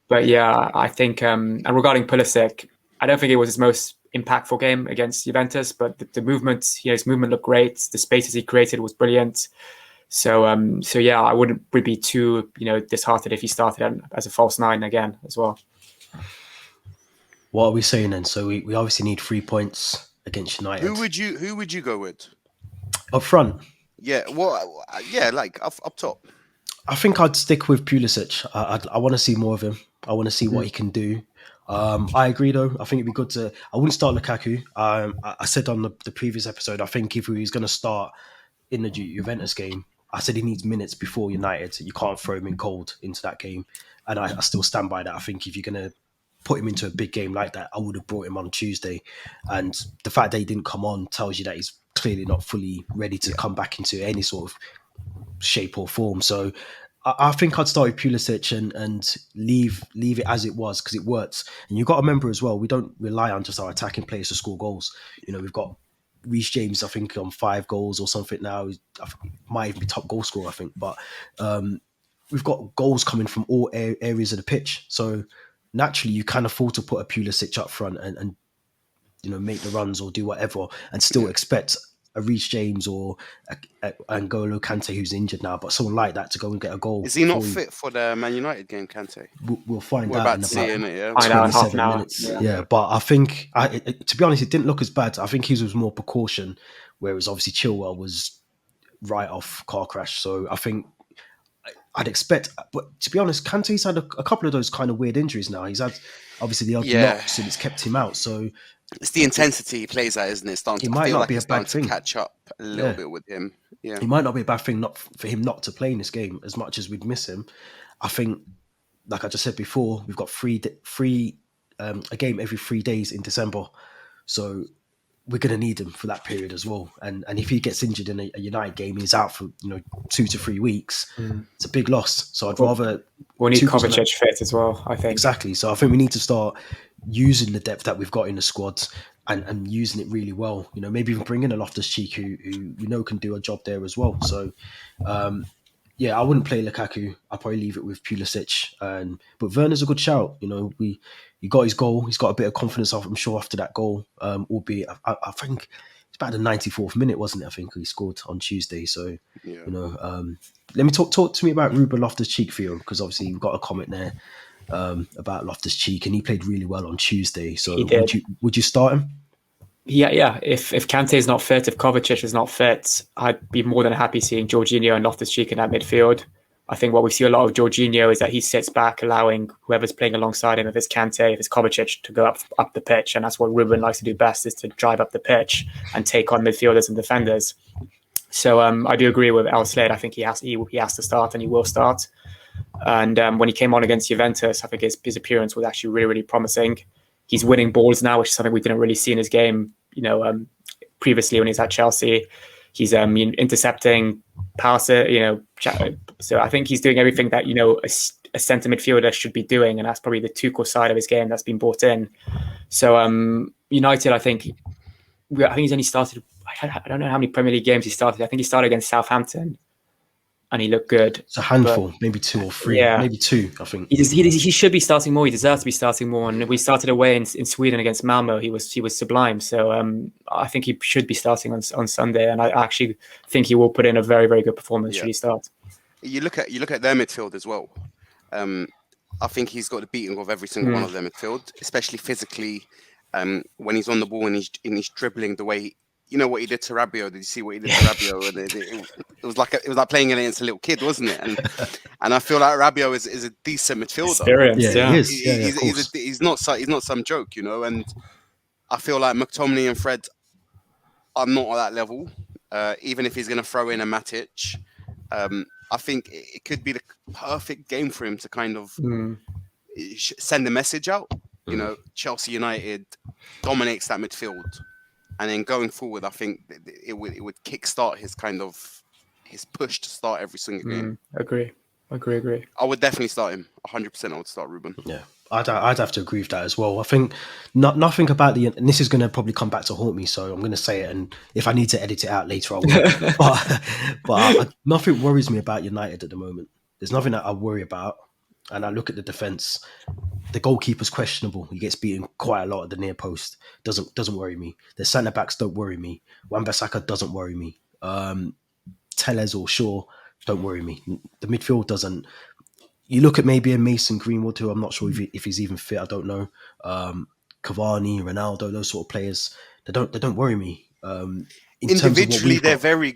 C: But yeah, I think, and regarding Pulisic, I don't think it was his most impactful game against Juventus, but the movement, his movement looked great. The spaces he created was brilliant. So yeah, I wouldn't be too disheartened if he started as a false nine again as well.
A: What are we saying then? So we obviously need 3 points against United.
B: Who would you go with
A: up front?
B: Yeah, well, yeah, like up top.
A: I think I'd stick with Pulisic. I want to see more of him. I want to see what he can do. I agree, though. I think it'd be good to. I wouldn't start Lukaku. I said on the previous episode, I think if he was going to start in the Juventus game, I said he needs minutes before United. You can't throw him in cold into that game, and I still stand by that. I think if you're going to put him into a big game like that, I would have brought him on Tuesday. And the fact that he didn't come on tells you that he's clearly not fully ready to come back into any sort of shape or form. So I think I'd start with Pulisic and leave it as it was, because it works. And you've got to remember as well, we don't rely on just our attacking players to score goals. We've got Reece James, I think, on 5 goals or something now. He might even be top goal scorer, I think. But we've got goals coming from all areas of the pitch. So naturally, you can afford to put a Pulisic up front and make the runs or do whatever, and still expect a Reece James or a N'Golo Kante, who's injured now, but someone like that to go and get a goal.
B: Is he not fit for the Man United game, Kante?
A: We'll find
B: We're
A: out
B: about to see in it,
A: 27 minutes. Yeah, but I think, to be honest, it didn't look as bad. I think his was more precaution, whereas obviously Chilwell was right off car crash. So I think I'd expect, but to be honest, Kante's had a couple of those kind of weird injuries now. He's had obviously the odd knocks and it's kept him out. So
B: it's the intensity he plays at, isn't it?
A: It might not be a bad thing.
B: To catch up a little bit with him. Yeah,
A: it might not be a bad thing not for him not to play in this game as much as we'd miss him. I think, like I just said before, we've got a game every 3 days in December, so we're going to need him for that period as well. And if he gets injured in a United game, he's out for 2 to 3 weeks. It's a big loss. So I'd rather
C: we'll need Kovacic fit as well, I think.
A: Exactly. So I think we need to start using the depth that we've got in the squad and using it really well. Maybe even bring in a Loftus-Cheek who can do a job there as well. So I wouldn't play Lukaku. I'll probably leave it with Pulisic. But Werner's a good shout. He got his goal. He's got a bit of confidence, I'm sure, after that goal. Albeit, I think it's about the 94th minute, wasn't it? I think he scored on Tuesday. So, let me talk to me about Ruben Loftus-Cheek for you, because obviously you've got a comment there about Loftus-Cheek, and he played really well on Tuesday. So would you start him?
C: Yeah. If Kante is not fit, if Kovacic is not fit, I'd be more than happy seeing Jorginho and Loftus-Cheek in that midfield. I think what we see a lot of Jorginho is that he sits back, allowing whoever's playing alongside him, if it's Kante, if it's Kovacic, to go up the pitch. And that's what Ruben likes to do best, is to drive up the pitch and take on midfielders and defenders. So I do agree with Al Slade. I think he has to start, and he will start. And when he came on against Juventus, I think his appearance was actually really, really promising. He's winning balls now, which is something we didn't really see in his game, previously when he's at Chelsea. He's intercepting, passer, so I think he's doing everything that, a centre midfielder should be doing, and that's probably the Tuchel side of his game that's been brought in. So United, I think he's only started, I don't know how many Premier League games he started. I think he started against Southampton, and he looked good.
A: It's a handful, maybe 2 or 3, maybe 2, I think.
C: He should be starting more. He deserves to be starting more. And we started away in Sweden against Malmo. He was sublime. So I think he should be starting on Sunday. And I actually think he will put in a very, very good performance should he start.
B: You look at their midfield as well. I think he's got the beating of every single one of their midfield, especially physically. When he's on the ball and he's dribbling the way what he did to Rabiot. Did you see what he did to Rabiot? And it was like playing against a little kid, wasn't it? And I feel like Rabiot is a decent midfielder.
C: Experienced,
A: He is.
B: He's not some joke, And I feel like McTominay and Fred are not at that level. Even if he's going to throw in a Matic, I think it could be the perfect game for him to kind of send a message out. Chelsea United dominates that midfield. And then going forward, I think it would kickstart his push to start every single game.
C: Agree.
B: I would definitely start him. 100% I would start Ruben.
A: Yeah, I'd have to agree with that as well. I think nothing about and this is going to probably come back to haunt me, so I'm going to say it, and if I need to edit it out later, I will. but nothing worries me about United at the moment. There's nothing that I worry about. And I look at the defence. The goalkeeper's questionable. He gets beaten quite a lot at the near post. Doesn't worry me. The centre backs don't worry me. Wan-Bissaka doesn't worry me. Tellez or Shaw don't worry me. The midfield doesn't. You look at maybe a Mason Greenwood, who I'm not sure if he's even fit. I don't know. Cavani, Ronaldo, those sort of players. They don't worry me.
B: Individually, they're very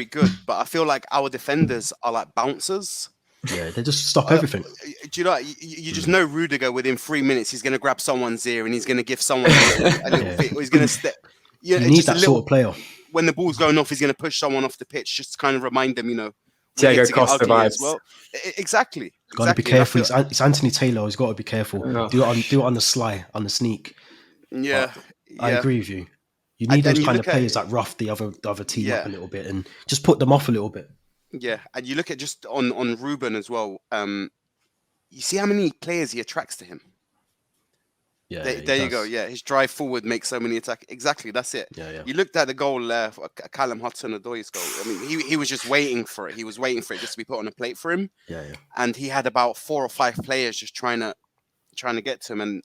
B: good. But I feel like our defenders are like bouncers.
A: Yeah, they just stop everything.
B: Do you know? You just know Rudiger within 3 minutes he's going to grab someone's ear and he's going to give someone a little bit, or he's going to step.
A: You need that sort of player.
B: When the ball's going off, he's going to push someone off the pitch just to kind of remind them,
C: Thiago Costa vibes.
B: Well. Exactly.
A: Got to be careful. It's Anthony Taylor. He's got to be careful.
C: No.
A: Do it on the sly, on the sneak.
B: Yeah,
A: I agree with you. You need those kind of players that rough the other team up a little bit and just put them off a little bit.
B: Yeah, and you look at just on Ruben as well. You see how many players he attracts to him.
A: Yeah,
B: there you go. Yeah, his drive forward makes so many attacks. Exactly, that's it.
A: Yeah.
B: You looked at the goal, Callum Hudson-Odoi's goal. I mean, he was just waiting for it. He was waiting for it just to be put on a plate for him.
A: Yeah.
B: And he had about 4 or 5 players just trying to get to him, and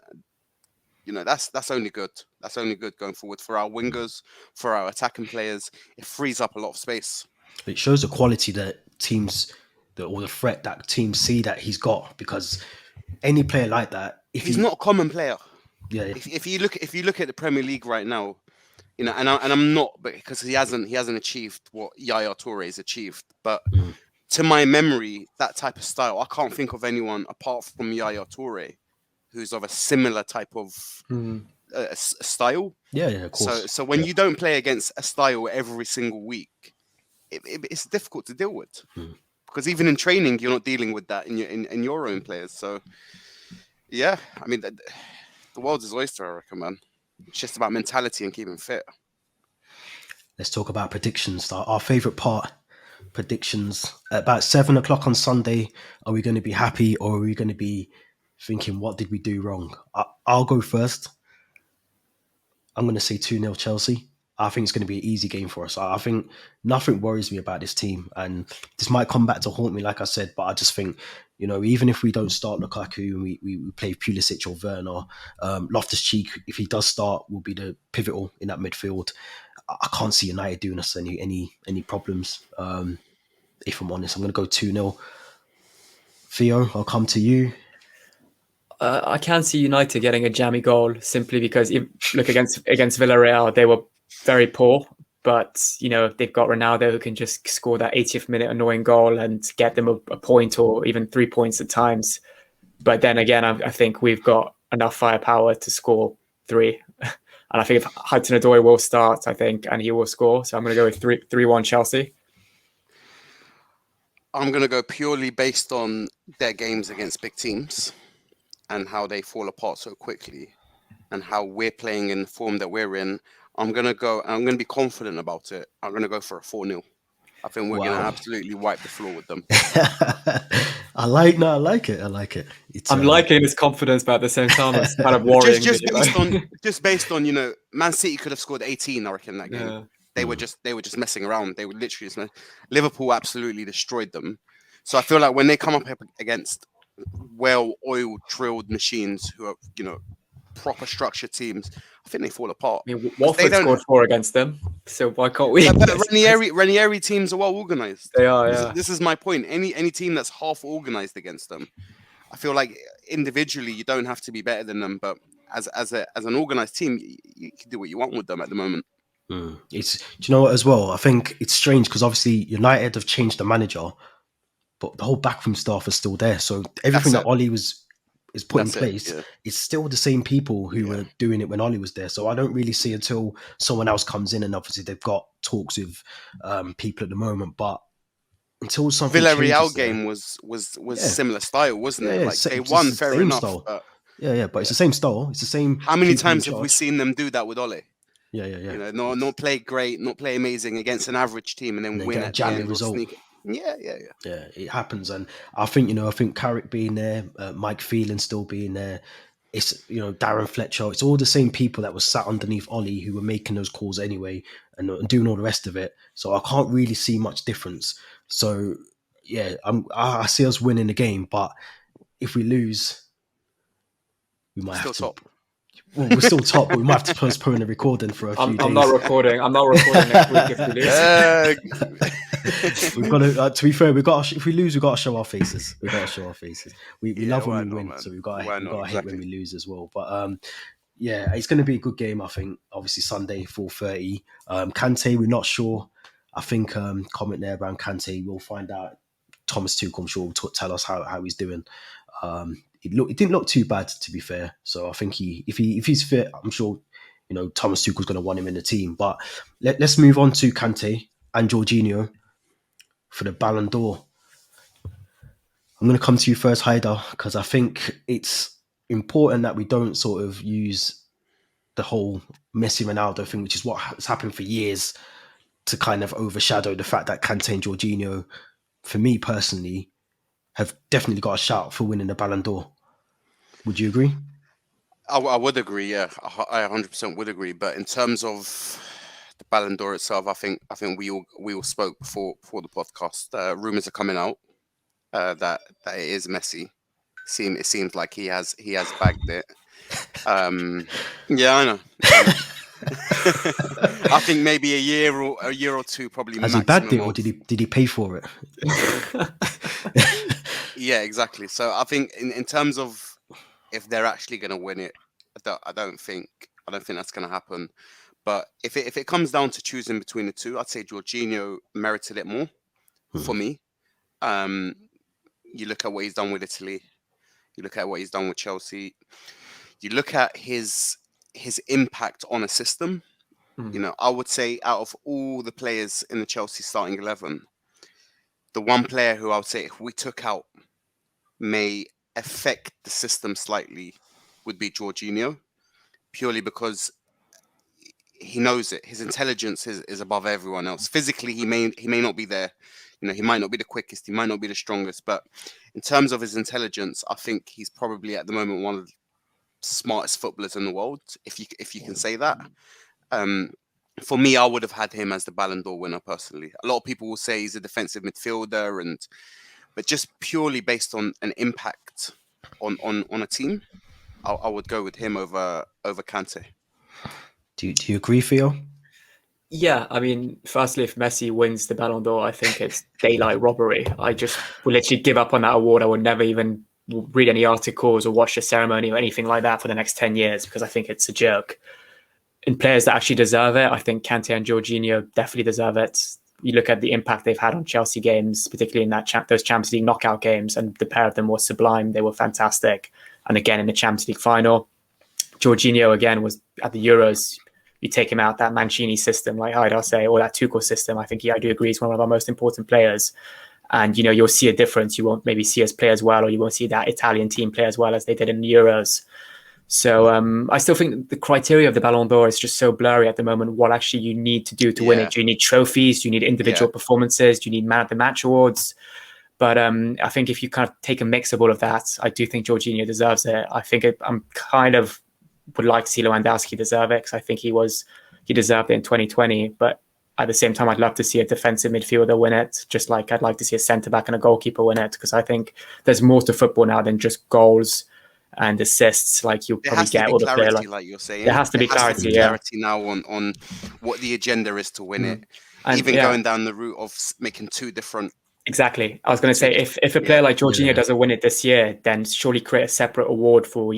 B: that's only good. That's only good going forward for our wingers, for our attacking players. It frees up a lot of space.
A: It shows the quality that teams, or the threat that teams see that he's got, because any player like that, if
B: he's not a common player.
A: Yeah.
B: If you look at the Premier League right now, and I'm not, but because he hasn't achieved what Yaya Toure has achieved. But to my memory, that type of style, I can't think of anyone apart from Yaya Toure who's of a similar type of style.
A: Yeah, of course.
B: So when you don't play against a style every single week, it's difficult to deal with. Because even in training, you're not dealing with that in your own players. So, yeah, I mean, the world's his oyster, I reckon, man. It's just about mentality and keeping fit.
A: Let's talk about predictions. Our favourite part, predictions. At about 7 o'clock on Sunday, are we going to be happy, or are we going to be thinking, what did we do wrong? I'll go first. I'm going to say 2-0 Chelsea. I think it's going to be an easy game for us. I think nothing worries me about this team, and this might come back to haunt me, like I said, but I just think, even if we don't start Lukaku and we play Pulisic or Werner, Loftus-Cheek, if he does start, will be the pivotal in that midfield. I can't see United doing us any problems. If I'm honest, I'm going to go 2-0. Theo, I'll come to you.
C: I can see United getting a jammy goal simply because, look, against Villarreal, they were very poor. But, they've got Ronaldo who can just score that 80th minute annoying goal and get them a point or even 3 points at times. But then again, I think we've got enough firepower to score 3. And I think if Hudson-Odoi will start, I think, and he will score. So I'm going to go with 3-1 Chelsea.
B: I'm going to go purely based on their games against big teams and how they fall apart so quickly and how we're playing in the form that we're in. I'm going to be confident about it. I'm going to go for a 4-0. I think we're going to absolutely wipe the floor with them.
A: I like it.
C: I'm liking his confidence, but at the same time, it's kind of worrying.
B: just based on, Man City could have scored 18, I reckon, that game. Yeah. They were just messing around. They were literally Liverpool absolutely destroyed them. So I feel like when they come up against well-oiled, drilled machines who are, proper structured teams, I think they fall apart.
C: I mean, Watford scored 4 against them, so why can't we?
B: Ranieri teams are well organised.
C: They are, yeah.
B: This is my point. Any team that's half organised against them, I feel like individually you don't have to be better than them, but as an organised team, you can do what you want with them at the moment.
A: Do you know what as well? I think it's strange because obviously United have changed the manager, but the whole backroom staff is still there. So everything that Ollie is put in place, it's still the same people who were doing it when Ollie was there. So I don't really see until someone else comes in, and obviously they've got talks with people at the moment, but until something
B: Villarreal game was similar style, wasn't it? Like they won, fair enough. But
A: it's the same style. It's the same.
B: How many times have we seen them do that with Ollie?
A: Yeah.
B: Not play great, not play amazing against an average team, and then win at the end
A: result.
B: Yeah,
A: it happens, and I think Carrick being there, Mike Phelan still being there, it's Darren Fletcher, it's all the same people that was sat underneath Ollie who were making those calls anyway and doing all the rest of it. So I can't really see much difference. So yeah, I see us winning the game, but if we lose, we might have to. Top. Well, we're still top, but we might have to postpone the recording for a few days.
C: I'm not recording next week if we lose.
A: We've got to. To be fair, if we lose, we've got to show our faces. We love when we win, man. So we've got to hate when we lose as well. But it's going to be a good game. I think. Obviously, Sunday 4:30. Kante, we're not sure. I think comment there around Kante. We'll find out. Thomas Tuchel, I'm sure, will tell us how he's doing. It didn't look too bad, to be fair. So I think if he's fit, I'm sure Thomas Tuchel's going to want him in the team. But let's move on to Kante and Jorginho for the Ballon d'Or. I'm going to come to you first, Haidar, because I think it's important that we don't sort of use the whole Messi Ronaldo thing, which is what has happened for years, to kind of overshadow the fact that Kante and Jorginho, for me personally, have definitely got a shout for winning the Ballon d'Or. Would you agree?
B: I would agree, yeah. I 100% would agree. But in terms of the Ballon d'Or itself, I think we all spoke before the podcast. Rumors are coming out that it is Messi. It seems like he has bagged it. Yeah, I know. I think maybe a year or two probably.
A: Has he bagged it, or did he pay for it?
B: Yeah, exactly. So I think in terms of if they're actually going to win it, I don't think that's going to happen. But if it comes down to choosing between the two, I'd say Jorginho merited it more for me. You look at what he's done with Italy. You look at what he's done with Chelsea. You look at his impact on a system. I would say out of all the players in the Chelsea starting 11, the one player who I would say if we took out may affect the system slightly would be Jorginho, purely because he knows it. His intelligence is above everyone else. Physically, he may not be there. He might not be the quickest. He might not be the strongest. But in terms of his intelligence, I think he's probably at the moment one of the smartest footballers in the world, if you can say that. For me, I would have had him as the Ballon d'Or winner personally. A lot of people will say he's a defensive midfielder, but just purely based on an impact on a team, I would go with him over Kante.
A: Do you agree, Theo?
C: Yeah, I mean, firstly, if Messi wins the Ballon d'Or, I think it's daylight robbery. I just will literally give up on that award. I would never even read any articles or watch the ceremony or anything like that for the next 10 years because I think it's a joke. in players that actually deserve it, I think Kante and Jorginho definitely deserve it. You look at the impact they've had on Chelsea games, particularly in those Champions League knockout games, and the pair of them was sublime. They were fantastic. And again, in the Champions League final, Jorginho again was at the Euros. You take him out, that Mancini system, like I'll say, or that Tuchel system. I think I do agree he's one of our most important players. And you'll see a difference. You won't maybe see us play as well, or you won't see that Italian team play as well as they did in the Euros. So I still think the criteria of the Ballon d'Or is just so blurry at the moment. What actually you need to do to win it? Do you need trophies? Do you need individual performances? Do you need man of the match awards? But I think if you kind of take a mix of all of that, I do think Jorginho deserves it. I think I'm kind of would like to see Lewandowski deserve it, because I think he deserved it in 2020. But at the same time, I'd love to see a defensive midfielder win it, just like I'd like to see a centre-back and a goalkeeper win it, because I think there's more to football now than just goals and assists. Like you'll probably get all the player.
B: Like you're saying,
C: there has to be clarity.
B: Clarity now on what the agenda is to win it. And even going down the route of making two different.
C: Exactly. I was going to say, if a player like Jorginho doesn't win it this year, then surely create a separate award for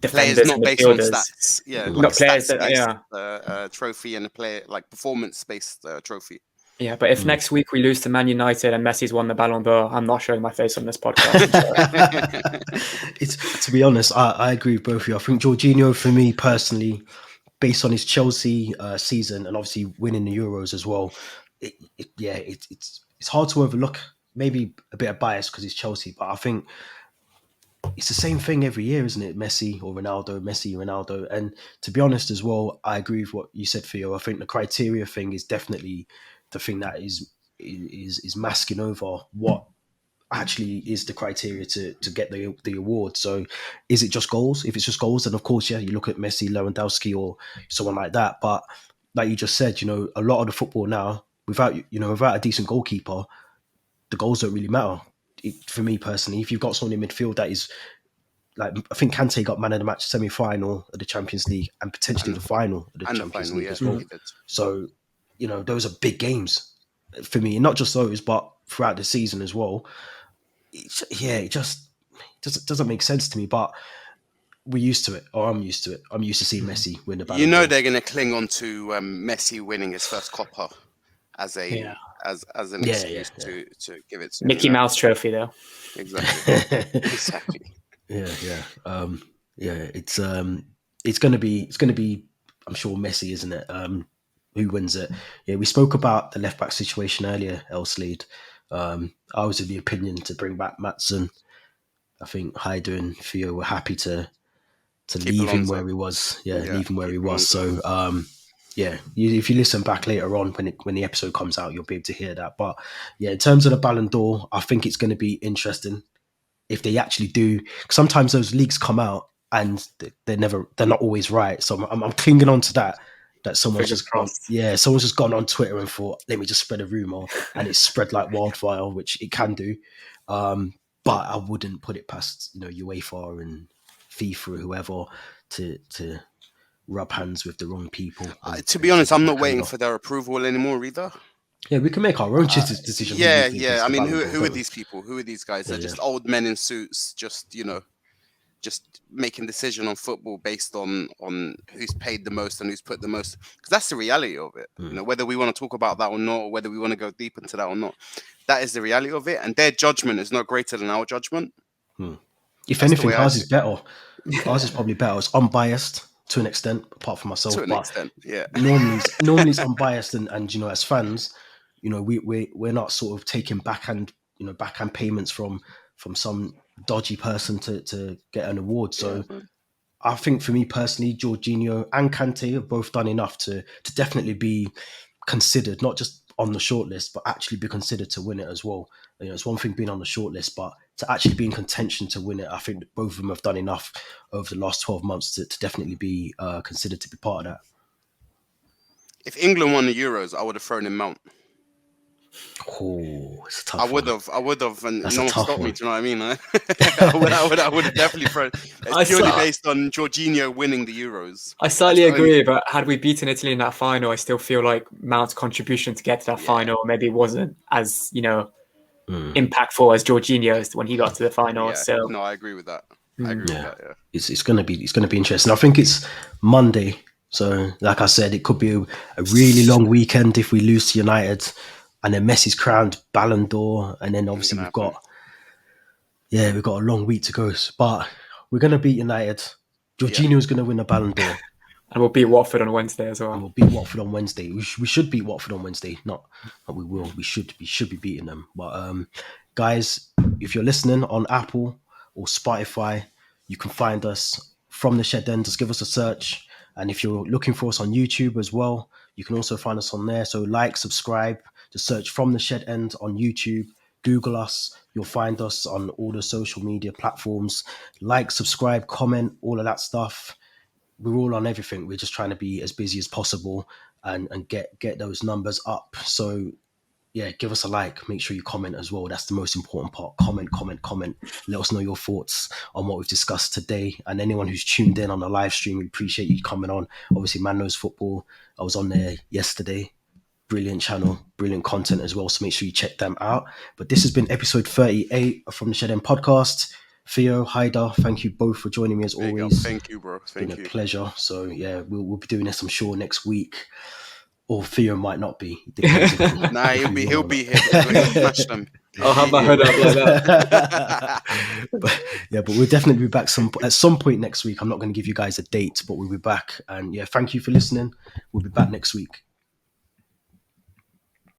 C: defenders,
B: players not
C: and
B: based on
C: midfielders.
B: Stats. Yeah,
C: not players that
B: trophy, and a player like performance-based trophy.
C: Yeah, but if next week we lose to Man United and Messi's won the Ballon d'Or, I'm not showing my face on this podcast.
A: To be honest, I agree with both of you. I think Jorginho, for me personally, based on his Chelsea season and obviously winning the Euros as well, it's hard to overlook. Maybe a bit of bias because he's Chelsea, but I think it's the same thing every year, isn't it? Messi or Ronaldo, Messi, Ronaldo. And to be honest as well, I agree with what you said, Theo. I think the criteria thing is definitely the thing that is masking over what actually is the criteria to get the award. So is it just goals? If it's just goals, then of course, you look at Messi, Lewandowski or someone like that. But like you just said, a lot of the football now, without a decent goalkeeper, the goals don't really matter. For me personally, if you've got someone in midfield that is like, I think Kante got man of the match semi-final of the Champions League and potentially the final of the Champions League as well. So, those are big games for me, and not just those, but throughout the season as well. It just doesn't make sense to me, but we're used to it, or I'm used to it. I'm used to seeing Messi win the Ballon d'Or.
B: They're going to cling on to Messi winning his first Copa as an excuse to give it to
C: Mickey Mouse trophy, though.
B: Exactly.
A: It's going to be I'm sure Messi, isn't it? Who wins it? Yeah, we spoke about the left back situation earlier, Elslade. I was of the opinion to bring back Maatsen. I think Haider and Theo were happy to leave him where he was. Leave him where he was. So if you listen back later on when the episode comes out, you'll be able to hear that. But in terms of the Ballon d'Or, I think it's going to be interesting if they actually do. Sometimes those leaks come out and they're not always right. So I'm clinging on to that someone's just gone on Twitter and thought, let me just spread a rumor, and it's spread like wildfire, which it can do. But I wouldn't put it past UEFA and FIFA or whoever to rub hands with the wrong people.
B: To be honest, I'm not waiting for their approval anymore either.
A: Yeah, we can make our own decision.
B: I mean, who are these people? Who are these guys? They're just old men in suits, just making decision on football based on who's paid the most and who's put the most. Because that's the reality of it. Whether we want to talk about that or not, or whether we want to go deep into that or not, that is the reality of it. And their judgment is not greater than our judgment.
A: If anything, ours is better. Ours is probably better. It's unbiased to an extent, apart from myself.
B: To an extent, yeah.
A: Normally it's unbiased, and as fans, we're not sort of taking backhand payments from some dodgy person to get an award. So I think for me personally, Jorginho and Kante have both done enough to definitely be considered, not just on the shortlist, but actually be considered to win it as well. It's one thing being on the shortlist, but to actually be in contention to win it, I think both of them have done enough over the last 12 months to definitely be considered to be part of that.
B: If England won the Euros, I would have thrown in Mount.
A: Oh, it's a tough
B: I would have, and
A: That's
B: no one stopped me. Do you know what I mean? I would have definitely thrown. It's purely based on Jorginho winning the Euros.
C: I slightly agree, but had we beaten Italy in that final, I still feel like Mount's contribution to get to that final maybe wasn't as impactful as Jorginho's when he got to the final. So
B: no, I agree with that. I agree with that. Yeah,
A: it's going to be interesting. I think it's Monday, So, like I said, it could be a really long weekend if we lose to United, and then Messi's crowned Ballon d'Or, and then
B: Ain't
A: obviously
B: gonna
A: we've
B: happen.
A: got a long week to go. But we're gonna beat United. Jorginho's gonna win a Ballon d'Or,
C: And we'll beat Watford on Wednesday as
A: and
C: well.
A: we'll beat Watford on Wednesday. We should beat Watford on Wednesday. Not we will. We should be beating them. But guys, if you're listening on Apple or Spotify, you can find us from the Shed End. Just give us a search. And if you're looking for us on YouTube as well, you can also find us on there. So like, subscribe, just search From the Shed End on YouTube. Google us. You'll find us on all the social media platforms. Like, subscribe, comment, all of that stuff. We're all on everything. We're just trying to be as busy as possible and get those numbers up. So yeah, give us a like. Make sure you comment as well. That's the most important part. Comment. Let us know your thoughts on what we've discussed today. And anyone who's tuned in on the live stream, we appreciate you coming on. Obviously, Man Knows Football. I was on there yesterday. Brilliant channel, brilliant content as well. So make sure you check them out. But this has been episode 38 from the Shed End podcast. Theo, Haida, thank you both for joining me as
B: There you go.
A: always.
B: Thank you, bro.
A: It's been
B: Thank
A: a
B: you.
A: pleasure. So yeah, we'll be doing this, I'm sure, next week. Or Theo might not be. It depends if we,
B: Nah,
A: if we
B: he'll
A: win or
B: be here because we're gonna smash them.
C: I'll have my hood up like that.
A: but we'll definitely be back at some point next week. I'm not going to give you guys a date, but we'll be back. And yeah, thank you for listening. We'll be back next week.